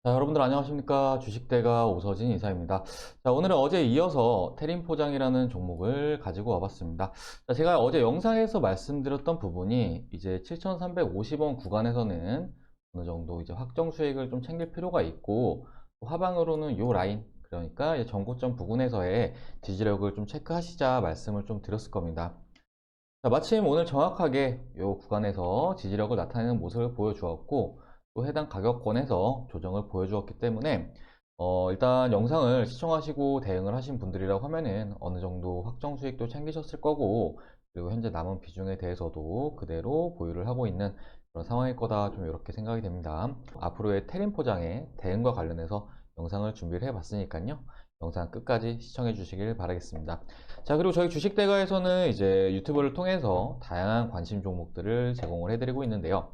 자, 여러분들 안녕하십니까? 주식대가 오서진 이사입니다. 자, 오늘은 어제에 이어서 테린포장이라는 종목을 가지고 와봤습니다. 자, 제가 어제 영상에서 말씀드렸던 부분이 이제 7,350원 구간에서는 어느 정도 이제 확정 수익을 좀 챙길 필요가 있고, 또 하방으로는 요 라인, 그러니까 이제 전고점 부근에서의 지지력을 좀 체크하시자 말씀을 좀 드렸을 겁니다. 자, 마침 오늘 정확하게 이 구간에서 지지력을 나타내는 모습을 보여주었고, 또 해당 가격권에서 조정을 보여주었기 때문에 일단 영상을 시청하시고 대응을 하신 분들이라고 하면은 어느 정도 확정 수익도 챙기셨을 거고, 그리고 현재 남은 비중에 대해서도 그대로 보유를 하고 있는 그런 상황일 거다, 좀 이렇게 생각이 됩니다. 앞으로의 테린 포장의 대응과 관련해서 영상을 준비를 해봤으니까요, 영상 끝까지 시청해 주시길 바라겠습니다. 자, 그리고 저희 주식대가에서는 이제 유튜브를 통해서 다양한 관심 종목들을 제공을 해드리고 있는데요.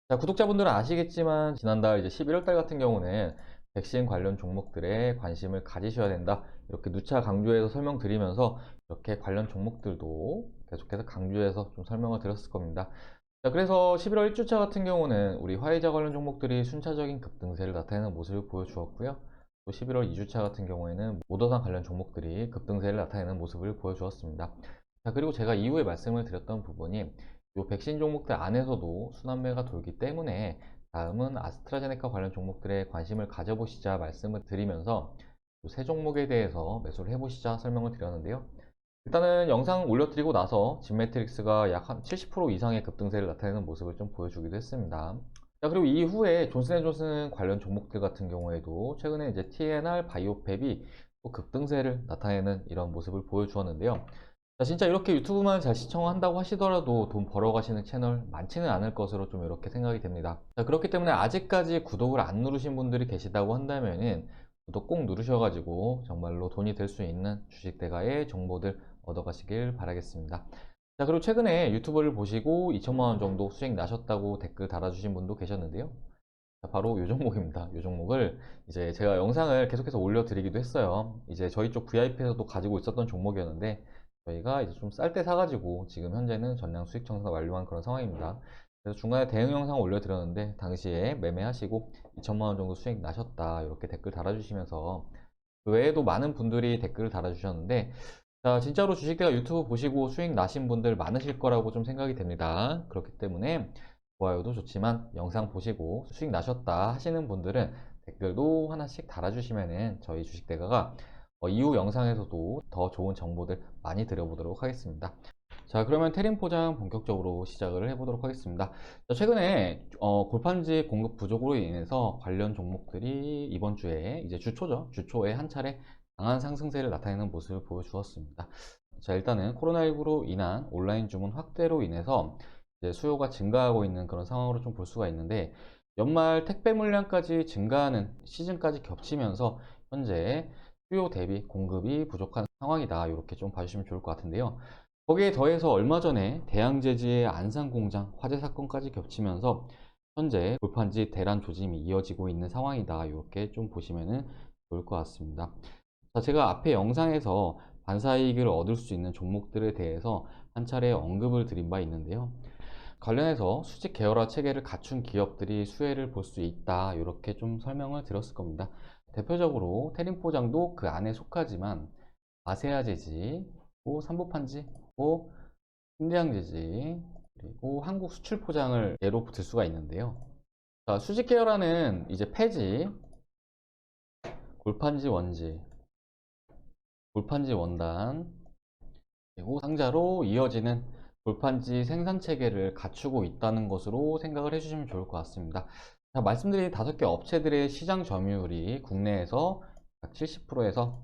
자, 구독자분들은 아시겠지만 지난달 이제 11월 달 같은 경우는 백신 관련 종목들에 관심을 가지셔야 된다, 이렇게 누차 강조해서 설명드리면서 이렇게 관련 종목들도 계속해서 강조해서 좀 설명을 드렸을 겁니다. 자, 그래서 11월 1주차 같은 경우는 우리 화이자 관련 종목들이 순차적인 급등세를 나타내는 모습을 보여주었고요. 또 11월 2주차 같은 경우에는 모더산 관련 종목들이 급등세를 나타내는 모습을 보여주었습니다. 자, 그리고 제가 이후에 말씀을 드렸던 부분이 이 백신 종목들 안에서도 순환매가 돌기 때문에 다음은 아스트라제네카 관련 종목들에 관심을 가져보시자 말씀을 드리면서 세 종목에 대해서 매수를 해보시자 설명을 드렸는데요. 일단은 영상 올려드리고 나서 진매트릭스가 약 한 70% 이상의 급등세를 나타내는 모습을 좀 보여주기도 했습니다. 자, 그리고 이후에 존슨앤존슨 관련 종목들 같은 경우에도 최근에 이제 TNR 바이오팹이 또 급등세를 나타내는 이런 모습을 보여주었는데요. 자, 진짜 이렇게 유튜브만 잘 시청한다고 하시더라도 돈 벌어가시는 채널 많지는 않을 것으로 좀 이렇게 생각이 됩니다. 자, 그렇기 때문에 아직까지 구독을 안 누르신 분들이 계시다고 한다면은 구독 꼭 누르셔가지고 정말로 돈이 될 수 있는 주식대가의 정보들 얻어가시길 바라겠습니다. 자, 그리고 최근에 유튜브를 보시고 2천만 원 정도 수익 나셨다고 댓글 달아주신 분도 계셨는데요. 자, 바로 이 종목입니다. 이 종목을 이제 제가 영상을 계속해서 올려드리기도 했어요. 이제 저희 쪽 VIP에서도 가지고 있었던 종목이었는데 저희가 이제 좀 쌀 때 사가지고 지금 현재는 전량 수익 청산 완료한 그런 상황입니다. 그래서 중간에 대응 영상 올려드렸는데 당시에 매매하시고 2천만 원 정도 수익 나셨다, 이렇게 댓글 달아주시면서 그 외에도 많은 분들이 댓글을 달아주셨는데, 자, 진짜로 주식대가 유튜브 보시고 수익 나신 분들 많으실 거라고 좀 생각이 됩니다. 그렇기 때문에 좋아요도 좋지만 영상 보시고 수익 나셨다 하시는 분들은 댓글도 하나씩 달아주시면은 저희 주식대가가 이후 영상에서도 더 좋은 정보들 많이 드려보도록 하겠습니다. 자, 그러면 테린 포장 본격적으로 시작을 해보도록 하겠습니다. 자, 최근에 골판지 공급 부족으로 인해서 관련 종목들이 이번 주에 이제 주초죠. 주초에 한 차례 강한 상승세를 나타내는 모습을 보여주었습니다. 자, 일단은 코로나19로 인한 온라인 주문 확대로 인해서 이제 수요가 증가하고 있는 그런 상황으로 좀 볼 수가 있는데, 연말 택배 물량까지 증가하는 시즌까지 겹치면서 현재 수요 대비 공급이 부족한 상황이다, 이렇게 좀 봐주시면 좋을 것 같은데요. 거기에 더해서 얼마 전에 대양제지의 안산공장 화재 사건까지 겹치면서 현재 골판지 대란 조짐이 이어지고 있는 상황이다, 이렇게 좀 보시면 좋을 것 같습니다. 자, 제가 앞에 영상에서 반사이익을 얻을 수 있는 종목들에 대해서 한 차례 언급을 드린 바 있는데요. 관련해서 수직 계열화 체계를 갖춘 기업들이 수혜를 볼 수 있다, 이렇게 좀 설명을 드렸을 겁니다. 대표적으로 테린포장도 그 안에 속하지만 아세아제지, 또 삼보판지, 또 신대양제지, 그리고 한국 수출포장을 예로 들 수가 있는데요. 자, 수직 계열화는 이제 폐지, 골판지 원지, 골판지 원단, 그리고 상자로 이어지는 골판지 생산 체계를 갖추고 있다는 것으로 생각을 해주시면 좋을 것 같습니다. 자, 말씀드린 5개 업체들의 시장 점유율이 국내에서 약 70%에서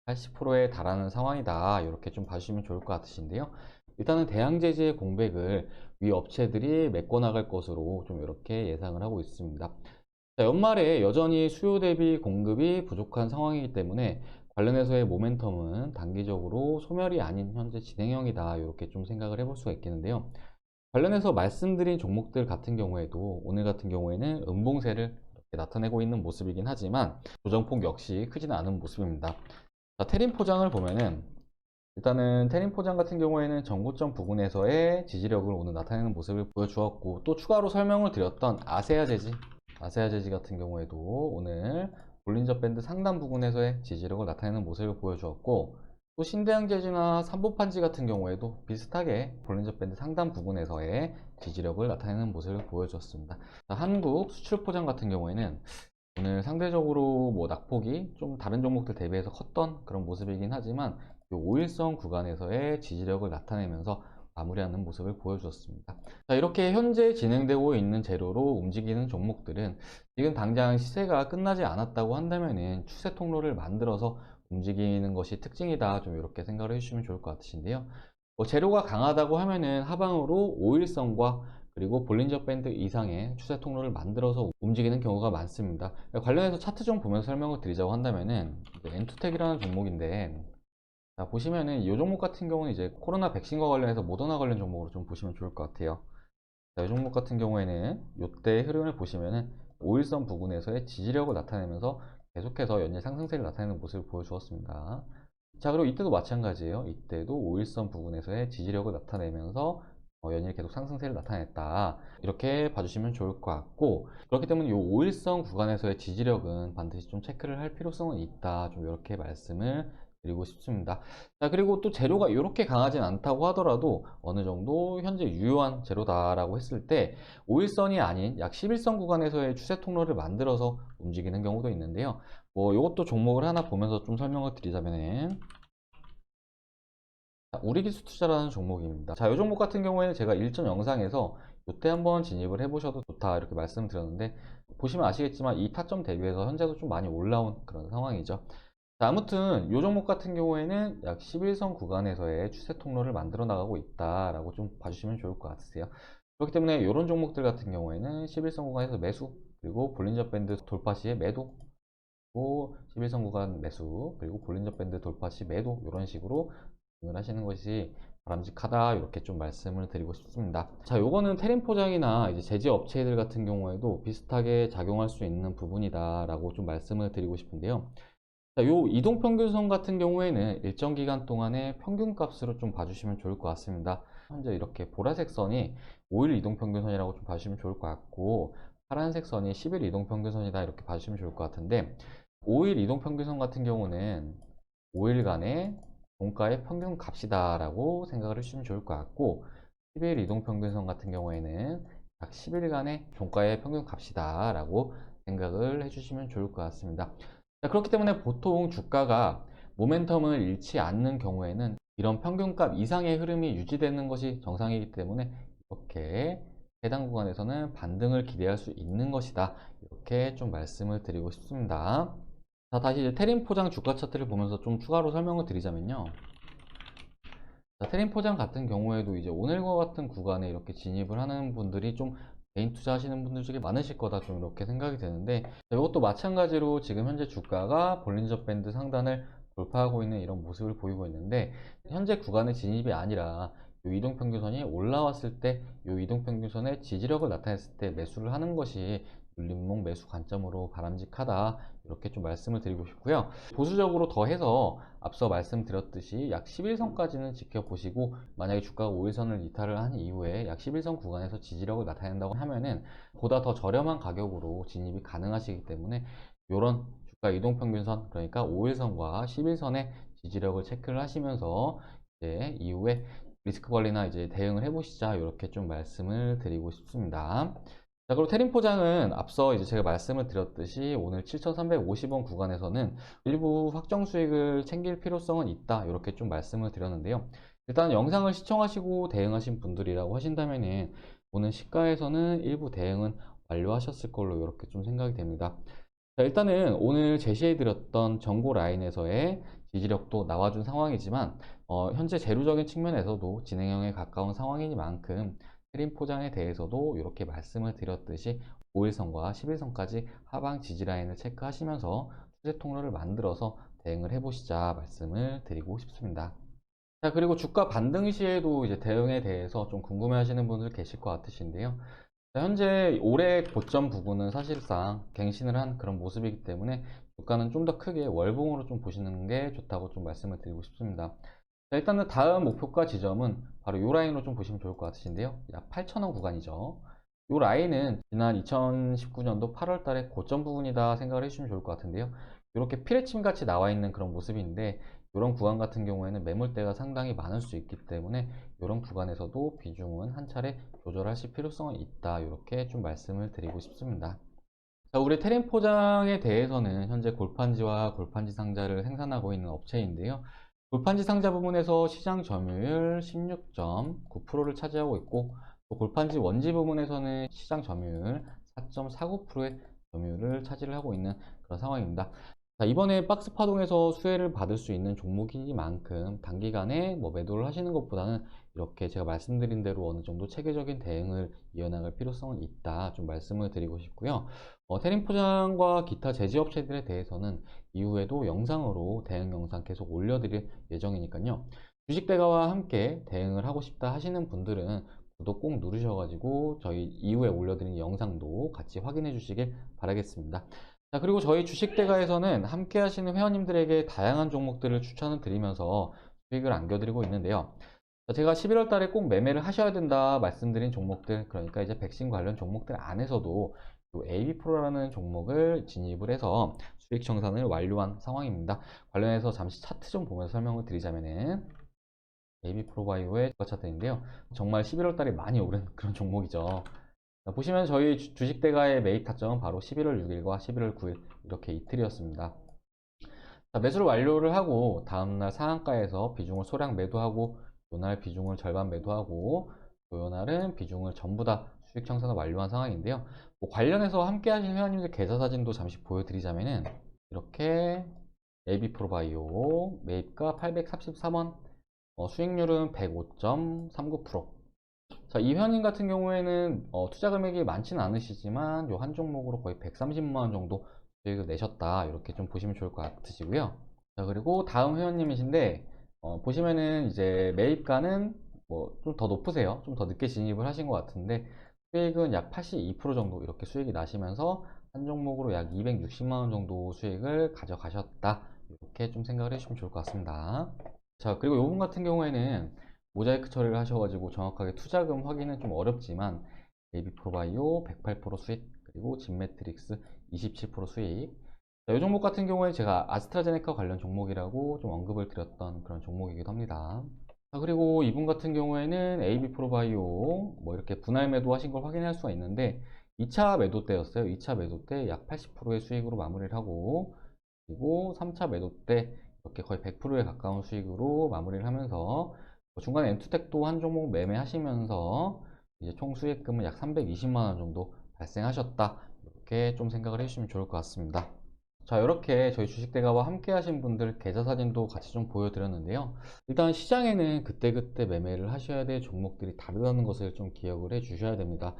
80%에 달하는 상황이다, 이렇게 좀 봐주시면 좋을 것 같으신데요. 일단은 대양제지의 공백을 위 업체들이 메꿔나갈 것으로 좀 이렇게 예상을 하고 있습니다. 자, 연말에 여전히 수요 대비 공급이 부족한 상황이기 때문에 관련해서의 모멘텀은 단기적으로 소멸이 아닌 현재 진행형이다, 이렇게 좀 생각을 해볼 수가 있겠는데요. 관련해서 말씀드린 종목들 같은 경우에도 오늘 같은 경우에는 음봉세를 이렇게 나타내고 있는 모습이긴 하지만 조정폭 역시 크지는 않은 모습입니다. 자, 테린 포장을 보면은 일단은 테린 포장 같은 경우에는 전고점 부근에서의 지지력을 오늘 나타내는 모습을 보여주었고, 또 추가로 설명을 드렸던 아세아 제지, 아세아 제지 같은 경우에도 오늘 볼린저 밴드 상단 부근에서의 지지력을 나타내는 모습을 보여주었고, 또 신대양 제지나 삼보판지 같은 경우에도 비슷하게 볼린저 밴드 상단 부근에서의 지지력을 나타내는 모습을 보여주었습니다. 자, 한국 수출 포장 같은 경우에는 오늘 상대적으로 뭐 낙폭이 좀 다른 종목들 대비해서 컸던 그런 모습이긴 하지만 이 5일선 구간에서의 지지력을 나타내면서 마무리하는 모습을 보여주었습니다. 자, 이렇게 현재 진행되고 있는 재료로 움직이는 종목들은 지금 당장 시세가 끝나지 않았다고 한다면은 추세 통로를 만들어서 움직이는 것이 특징이다. 좀 이렇게 생각을 해주시면 좋을 것 같으신데요. 뭐 재료가 강하다고 하면은 하방으로 5일선과 그리고 볼린저 밴드 이상의 추세 통로를 만들어서 움직이는 경우가 많습니다. 관련해서 차트 좀 보면서 설명을 드리자고 한다면은 엔투텍이라는 종목인데, 자, 보시면은 이 종목 같은 경우는 이제 코로나 백신과 관련해서 모더나 관련 종목으로 좀 보시면 좋을 것 같아요. 자, 이 종목 같은 경우에는 이때의 흐름을 보시면은 5일선 부근에서의 지지력을 나타내면서 계속해서 연일 상승세를 나타내는 모습을 보여주었습니다. 자, 그리고 이때도 마찬가지예요. 이때도 5일선 부근에서의 지지력을 나타내면서 연일 계속 상승세를 나타냈다. 이렇게 봐주시면 좋을 것 같고, 그렇기 때문에 이 5일선 구간에서의 지지력은 반드시 좀 체크를 할 필요성은 있다. 좀 이렇게 말씀을 드리고 싶습니다. 자, 그리고 또 재료가 이렇게 강하진 않다고 하더라도 어느 정도 현재 유효한 재료다라고 했을 때 5일선이 아닌 약 11선 구간에서의 추세 통로를 만들어서 움직이는 경우도 있는데요. 뭐 이것도 종목을 하나 보면서 좀 설명을 드리자면은, 우리기술 투자라는 종목입니다. 자, 이 종목 같은 경우에는 제가 일전 영상에서 이때 한번 진입을 해보셔도 좋다 이렇게 말씀드렸는데, 보시면 아시겠지만 이 타점 대비해서 현재도 좀 많이 올라온 그런 상황이죠. 자, 아무튼 이 종목 같은 경우에는 약 11선 구간에서의 추세 통로를 만들어 나가고 있다라고 좀 봐주시면 좋을 것 같으세요. 그렇기 때문에 이런 종목들 같은 경우에는 11선 구간에서 매수, 그리고 볼린저 밴드 돌파 시에 매도, 그리고 11선 구간 매수, 그리고 볼린저 밴드 돌파 시 매도, 이런 식으로 을 하시는 것이 바람직하다, 이렇게 좀 말씀을 드리고 싶습니다. 자, 요거는 테린 포장이나 이제 제지 업체들 같은 경우에도 비슷하게 작용할 수 있는 부분이다 라고 좀 말씀을 드리고 싶은데요. 자, 요 이동평균선 같은 경우에는 일정 기간 동안의 평균값으로 좀 봐주시면 좋을 것 같습니다. 현재 이렇게 보라색 선이 5일 이동평균선이라고 좀 봐주시면 좋을 것 같고, 파란색 선이 10일 이동평균선이다 이렇게 봐주시면 좋을 것 같은데, 5일 이동평균선 같은 경우는 5일간의 종가의 평균 값이다라고 생각을 해주시면 좋을 것 같고, 10일 이동평균선 같은 경우에는 약 10일간의 종가의 평균 값이다라고 생각을 해주시면 좋을 것 같습니다. 자, 그렇기 때문에 보통 주가가 모멘텀을 잃지 않는 경우에는 이런 평균값 이상의 흐름이 유지되는 것이 정상이기 때문에 이렇게 해당 구간에서는 반등을 기대할 수 있는 것이다. 이렇게 좀 말씀을 드리고 싶습니다. 자, 다시 이제 테린 포장 주가 차트를 보면서 좀 추가로 설명을 드리자면요. 자, 테린 포장 같은 경우에도 이제 오늘과 같은 구간에 이렇게 진입을 하는 분들이 좀 개인 투자하시는 분들 중에 많으실 거다, 좀 이렇게 생각이 되는데, 이것도 마찬가지로 지금 현재 주가가 볼린저 밴드 상단을 돌파하고 있는 이런 모습을 보이고 있는데, 현재 구간의 진입이 아니라 이 이동평균선이 올라왔을 때 이 이동평균선의 지지력을 나타냈을 때 매수를 하는 것이 눌림목 매수 관점으로 바람직하다, 이렇게 좀 말씀을 드리고 싶고요. 보수적으로 더해서 앞서 말씀드렸듯이 약 11선까지는 지켜보시고, 만약에 주가가 5일선을 이탈을 한 이후에 약 11선 구간에서 지지력을 나타낸다고 하면은 보다 더 저렴한 가격으로 진입이 가능하시기 때문에 이런 주가 이동평균선, 그러니까 5일선과 11선의 지지력을 체크를 하시면서 이제 이후에 리스크 관리나 이제 대응을 해보시자, 이렇게 좀 말씀을 드리고 싶습니다. 자, 그리고 테린 포장은 앞서 이제 제가 말씀을 드렸듯이 오늘 7,350원 구간에서는 일부 확정 수익을 챙길 필요성은 있다, 이렇게 좀 말씀을 드렸는데요. 일단 영상을 시청하시고 대응하신 분들이라고 하신다면은 오늘 시가에서는 일부 대응은 완료하셨을 걸로 이렇게 좀 생각이 됩니다. 자, 일단은 오늘 제시해드렸던 전고 라인에서의 지지력도 나와준 상황이지만, 현재 재료적인 측면에서도 진행형에 가까운 상황이니만큼 테린 포장에 대해서도 이렇게 말씀을 드렸듯이 5일선과 11선까지 하방 지지 라인을 체크하시면서 추세 통로를 만들어서 대응을 해보시자 말씀을 드리고 싶습니다. 자, 그리고 주가 반등 시에도 이제 대응에 대해서 좀 궁금해 하시는 분들 계실 것 같으신데요. 자, 현재 올해 고점 부분은 사실상 갱신을 한 그런 모습이기 때문에 주가는 좀 더 크게 월봉으로 좀 보시는 게 좋다고 좀 말씀을 드리고 싶습니다. 자, 일단은 다음 목표가 지점은 바로 이 라인으로 좀 보시면 좋을 것 같으신데요. 약 8,000원 구간이죠. 이 라인은 지난 2019년도 8월 달에 고점 부분이다 생각을 해주시면 좋을 것 같은데요. 이렇게 피레침 같이 나와 있는 그런 모습인데 이런 구간 같은 경우에는 매물대가 상당히 많을 수 있기 때문에 이런 구간에서도 비중은 한 차례 조절하실 필요성은 있다. 이렇게 좀 말씀을 드리고 싶습니다. 자, 우리 테린 포장에 대해서는 현재 골판지와 골판지 상자를 생산하고 있는 업체인데요. 골판지 상자 부분에서 시장 점유율 16.9%를 차지하고 있고, 또 골판지 원지 부분에서는 시장 점유율 4.49%의 점유율을 차지를 하고 있는 그런 상황입니다. 자, 이번에 박스 파동에서 수혜를 받을 수 있는 종목이니만큼 단기간에 매도를 하시는 것보다는 이렇게 제가 말씀드린 대로 어느 정도 체계적인 대응을 이어나갈 필요성은 있다. 좀 말씀을 드리고 싶고요. 테린 포장과 기타 제지업체들에 대해서는 이후에도 영상으로 대응 영상 계속 올려드릴 예정이니까요. 주식대가와 함께 대응을 하고 싶다 하시는 분들은 구독 꼭 누르셔가지고 저희 이후에 올려드린 영상도 같이 확인해 주시길 바라겠습니다. 자, 그리고 저희 주식대가에서는 함께 하시는 회원님들에게 다양한 종목들을 추천을 드리면서 수익을 안겨드리고 있는데요. 자, 제가 11월 달에 꼭 매매를 하셔야 된다 말씀드린 종목들, 그러니까 이제 백신 관련 종목들 안에서도 AB프로라는 종목을 진입을 해서 수익 청산을 완료한 상황입니다. 관련해서 잠시 차트 좀 보면서 설명을 드리자면은 AB프로바이오의 주가 차트인데요. 정말 11월 달에 많이 오른 그런 종목이죠. 자, 보시면 저희 주식대가의 매입 타점은 바로 11월 6일과 11월 9일 이렇게 이틀이었습니다. 자, 매수를 완료를 하고 다음날 상한가에서 비중을 소량 매도하고 요날 비중을 절반 매도하고 요날은 비중을 전부 다 수익 청산을 완료한 상황인데요. 관련해서 함께 하신 회원님들 계좌 사진도 잠시 보여드리자면은 이렇게 AB프로바이오 매입가 833원, 수익률은 105.39%. 자, 이 회원님 같은 경우에는 투자 금액이 많지는 않으시지만 요 한 종목으로 거의 130만 원 정도 수익을 내셨다. 이렇게 좀 보시면 좋을 것 같으시고요. 자, 그리고 다음 회원님이신데 보시면은 이제 매입가는 좀 더 높으세요. 좀 더 늦게 진입을 하신 것 같은데 수익은 약 82% 정도 이렇게 수익이 나시면서 한 종목으로 약 260만 원 정도 수익을 가져가셨다. 이렇게 좀 생각을 해주시면 좋을 것 같습니다. 자, 그리고 요분 같은 경우에는 모자이크 처리를 하셔가지고 정확하게 투자금 확인은 좀 어렵지만 AB프로바이오 108% 수익, 그리고 진매트릭스 27% 수익. 자, 이 종목 같은 경우에 제가 아스트라제네카 관련 종목이라고 좀 언급을 드렸던 그런 종목이기도 합니다. 자, 그리고 이분 같은 경우에는 AB프로바이오 이렇게 분할 매도 하신 걸 확인할 수가 있는데 2차 매도 때였어요. 2차 매도 때 약 80%의 수익으로 마무리를 하고, 그리고 3차 매도 때 이렇게 거의 100%에 가까운 수익으로 마무리를 하면서 중간에 엔투텍도 한 종목 매매하시면서 이제 총 수익금은 약 320만 원 정도 발생하셨다. 이렇게 좀 생각을 해주시면 좋을 것 같습니다. 자, 이렇게 저희 주식대가와 함께 하신 분들 계좌 사진도 같이 좀 보여드렸는데요. 일단 시장에는 그때그때 매매를 하셔야 될 종목들이 다르다는 것을 좀 기억을 해 주셔야 됩니다.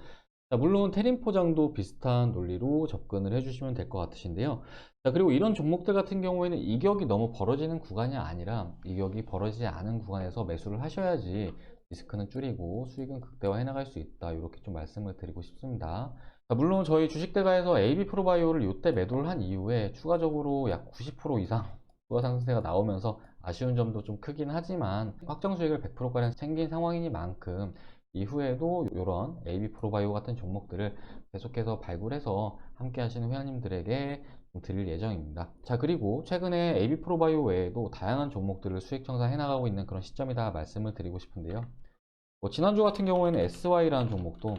자, 물론 테린 포장도 비슷한 논리로 접근을 해주시면 될 것 같으신데요. 자, 그리고 이런 종목들 같은 경우에는 이격이 너무 벌어지는 구간이 아니라 이격이 벌어지지 않은 구간에서 매수를 하셔야지 리스크는 줄이고 수익은 극대화해 나갈 수 있다. 이렇게 좀 말씀을 드리고 싶습니다. 자, 물론 저희 주식대가에서 AB프로바이오를 이때 매도를 한 이후에 추가적으로 약 90% 이상 추가 상승세가 나오면서 아쉬운 점도 좀 크긴 하지만 확정 수익을 100%가량 챙긴 상황이니만큼 이후에도 이런 AB프로바이오 같은 종목들을 계속해서 발굴해서 함께 하시는 회원님들에게 드릴 예정입니다. 자, 그리고 최근에 AB프로바이오 외에도 다양한 종목들을 수익 청산해 나가고 있는 그런 시점이다 말씀을 드리고 싶은데요. 지난주 같은 경우에는 SY라는 종목도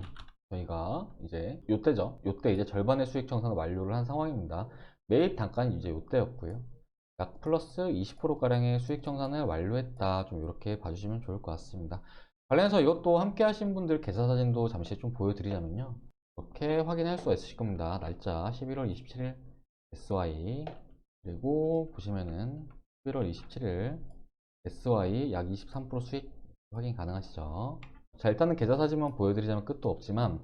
저희가 이제 요때죠. 요때 이제 절반의 수익 청산을 완료를 한 상황입니다. 매입 단가는 이제 요때였고요. 약 플러스 20%가량의 수익 청산을 완료했다. 좀 이렇게 봐주시면 좋을 것 같습니다. 관련해서 이것도 함께 하신 분들 계좌 사진도 잠시 좀 보여드리자면요. 이렇게 확인할 수가 있으실 겁니다. 날짜 11월 27일 SY, 그리고 보시면은 11월 27일 SY 약 23% 수익 확인 가능하시죠. 자, 일단은 계좌 사진만 보여드리자면 끝도 없지만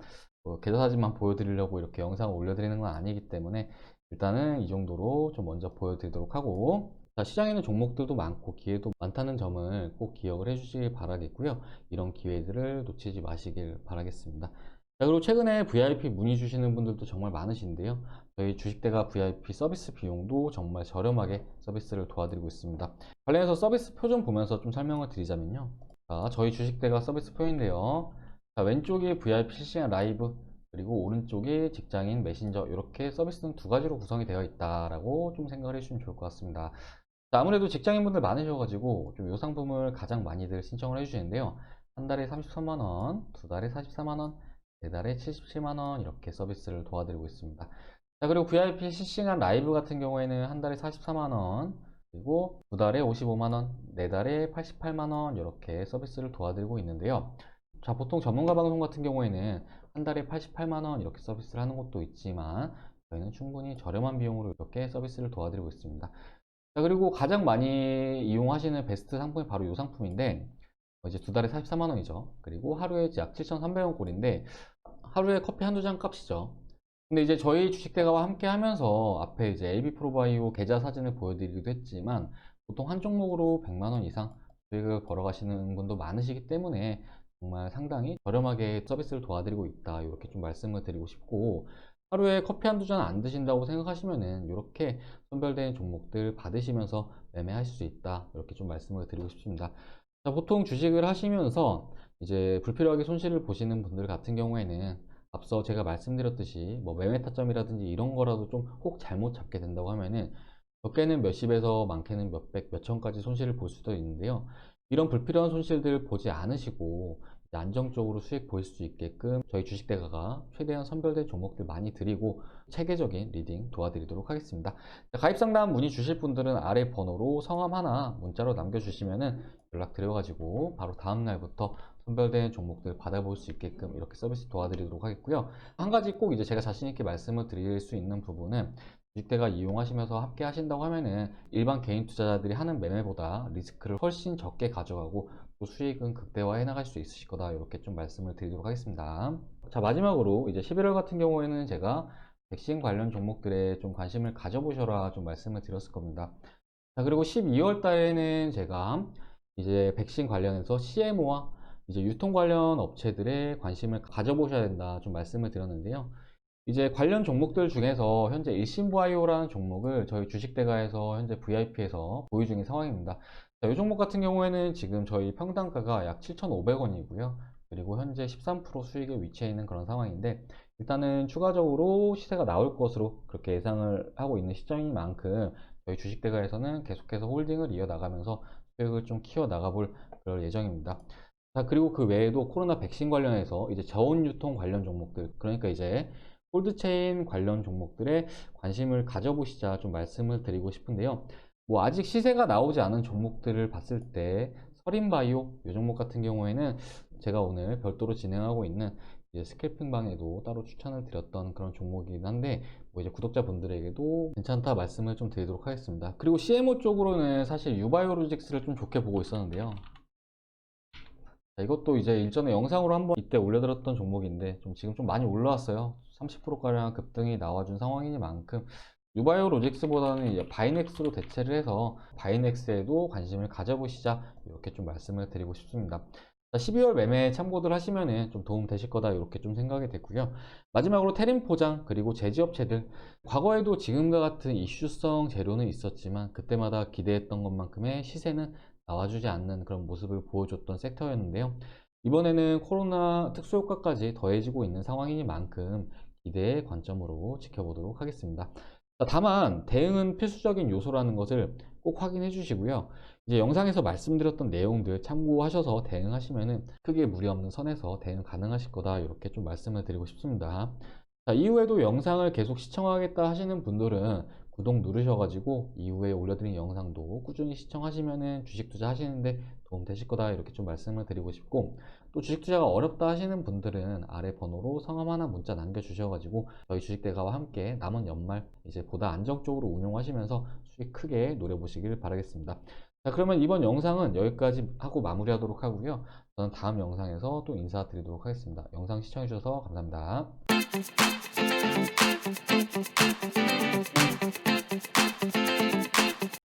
계좌 사진만 보여드리려고 이렇게 영상을 올려드리는 건 아니기 때문에 일단은 이 정도로 좀 먼저 보여드리도록 하고, 자, 시장에는 종목들도 많고 기회도 많다는 점을 꼭 기억을 해주시길 바라겠고요. 이런 기회들을 놓치지 마시길 바라겠습니다. 자, 그리고 최근에 VIP 문의 주시는 분들도 정말 많으신데요. 저희 주식대가 VIP 서비스 비용도 정말 저렴하게 서비스를 도와드리고 있습니다. 관련해서 서비스 표 좀 보면서 좀 설명을 드리자면요. 자, 저희 주식대가 서비스 표인데요. 자, 왼쪽이 VIP 실시간 라이브 그리고 오른쪽이 직장인 메신저 이렇게 서비스는 두 가지로 구성이 되어 있다라고 좀 생각을 해주시면 좋을 것 같습니다. 자, 아무래도 직장인분들 많으셔가지고 좀 이 상품을 가장 많이들 신청을 해주시는데요. 한 달에 33만 원, 두 달에 44만 원, 네 달에 77만 원 이렇게 서비스를 도와드리고 있습니다. 자, 그리고 VIP 실시간 라이브 같은 경우에는 한 달에 44만 원, 그리고 두 달에 55만 원, 네 달에 88만 원 이렇게 서비스를 도와드리고 있는데요. 자, 보통 전문가 방송 같은 경우에는 한 달에 88만 원 이렇게 서비스를 하는 것도 있지만 저희는 충분히 저렴한 비용으로 이렇게 서비스를 도와드리고 있습니다. 자, 그리고 가장 많이 이용하시는 베스트 상품이 바로 이 상품인데 이제 두 달에 44만 원이죠. 그리고 하루에 약 7,300원 꼴인데 하루에 커피 한두 잔 값이죠. 근데 이제 저희 주식대가와 함께 하면서 앞에 이제 LB프로바이오 계좌 사진을 보여드리기도 했지만 보통 한 종목으로 100만 원 이상 수익을 벌어가시는 분도 많으시기 때문에 정말 상당히 저렴하게 서비스를 도와드리고 있다. 이렇게 좀 말씀을 드리고 싶고 하루에 커피 한두 잔 안 드신다고 생각하시면은 이렇게 선별된 종목들 받으시면서 매매하실 수 있다. 이렇게 좀 말씀을 드리고 싶습니다. 자, 보통 주식을 하시면서 이제 불필요하게 손실을 보시는 분들 같은 경우에는 앞서 제가 말씀드렸듯이 뭐 매매 타점이라든지 이런 거라도 좀 혹 잘못 잡게 된다고 하면은 적게는 몇십에서 많게는 몇백, 몇천까지 손실을 볼 수도 있는데요. 이런 불필요한 손실들 보지 않으시고 이제 안정적으로 수익 보일 수 있게끔 저희 주식대가가 최대한 선별된 종목들 많이 드리고 체계적인 리딩 도와드리도록 하겠습니다. 가입 상담 문의 주실 분들은 아래 번호로 성함 하나 문자로 남겨주시면은 연락 드려가지고 바로 다음 날부터 선별된 종목들 받아볼 수 있게끔 이렇게 서비스 도와드리도록 하겠고요. 한 가지 꼭 이제 제가 자신 있게 말씀을 드릴 수 있는 부분은 주식대가 이용하시면서 함께 하신다고 하면은 일반 개인 투자자들이 하는 매매보다 리스크를 훨씬 적게 가져가고 또 수익은 극대화해 나갈 수 있으실 거다. 이렇게 좀 말씀을 드리도록 하겠습니다. 자, 마지막으로 이제 11월 같은 경우에는 제가 백신 관련 종목들에 좀 관심을 가져보셔라 좀 말씀을 드렸을 겁니다. 자, 그리고 12월 달에는 제가 이제 백신 관련해서 CMO와 이제 유통 관련 업체들의 관심을 가져보셔야 된다 좀 말씀을 드렸는데요. 이제 관련 종목들 중에서 현재 일신바이오라는 종목을 저희 주식대가에서 현재 VIP에서 보유 중인 상황입니다. 자, 이 종목 같은 경우에는 지금 저희 평단가가 약 7,500원이고요. 그리고 현재 13% 수익에 위치해 있는 그런 상황인데 일단은 추가적으로 시세가 나올 것으로 그렇게 예상을 하고 있는 시점인 만큼 저희 주식대가에서는 계속해서 홀딩을 이어나가면서 수익을 좀 키워 나가볼 그럴 예정입니다. 자, 그리고 그 외에도 코로나 백신 관련해서 이제 저온 유통 관련 종목들, 그러니까 이제 콜드체인 관련 종목들에 관심을 가져보시자 좀 말씀을 드리고 싶은데요. 뭐 아직 시세가 나오지 않은 종목들을 봤을 때 서린바이오 이 종목 같은 경우에는 제가 오늘 별도로 진행하고 있는 이제 스캘핑 방에도 따로 추천을 드렸던 그런 종목이긴 한데 뭐 이제 구독자분들에게도 괜찮다 말씀을 좀 드리도록 하겠습니다. 그리고 CMO 쪽으로는 사실 유바이오로직스를 좀 좋게 보고 있었는데요. 자, 이것도 이제 일전에 영상으로 한번 이때 올려드렸던 종목인데 지금 좀 많이 올라왔어요. 30%가량 급등이 나와준 상황이니만큼 유바이오 로직스보다는 이제 바이넥스로 대체를 해서 바이넥스에도 관심을 가져보시자 이렇게 좀 말씀을 드리고 싶습니다. 자, 12월 매매 참고들 하시면은 좀 도움 되실 거다 이렇게 좀 생각이 됐고요. 마지막으로 테린 포장 그리고 제지업체들 과거에도 지금과 같은 이슈성 재료는 있었지만 그때마다 기대했던 것만큼의 시세는 나와주지 않는 그런 모습을 보여줬던 섹터였는데요. 이번에는 코로나 특수효과까지 더해지고 있는 상황이니만큼 기대의 관점으로 지켜보도록 하겠습니다. 다만 대응은 필수적인 요소라는 것을 꼭 확인해 주시고요. 이제 영상에서 말씀드렸던 내용들 참고하셔서 대응하시면은 크게 무리 없는 선에서 대응 가능하실 거다 이렇게 좀 말씀을 드리고 싶습니다. 자, 이후에도 영상을 계속 시청하겠다 하시는 분들은 구독 누르셔가지고 이후에 올려드린 영상도 꾸준히 시청하시면은 주식 투자 하시는데 도움 되실 거다 이렇게 좀 말씀을 드리고 싶고 또 주식 투자가 어렵다 하시는 분들은 아래 번호로 성함 하나 문자 남겨주셔가지고 저희 주식대가와 함께 남은 연말 이제 보다 안정적으로 운용하시면서 수익 크게 노려보시길 바라겠습니다. 자, 그러면 이번 영상은 여기까지 하고 마무리하도록 하고요. 저는 다음 영상에서 또 인사드리도록 하겠습니다. 영상 시청해주셔서 감사합니다.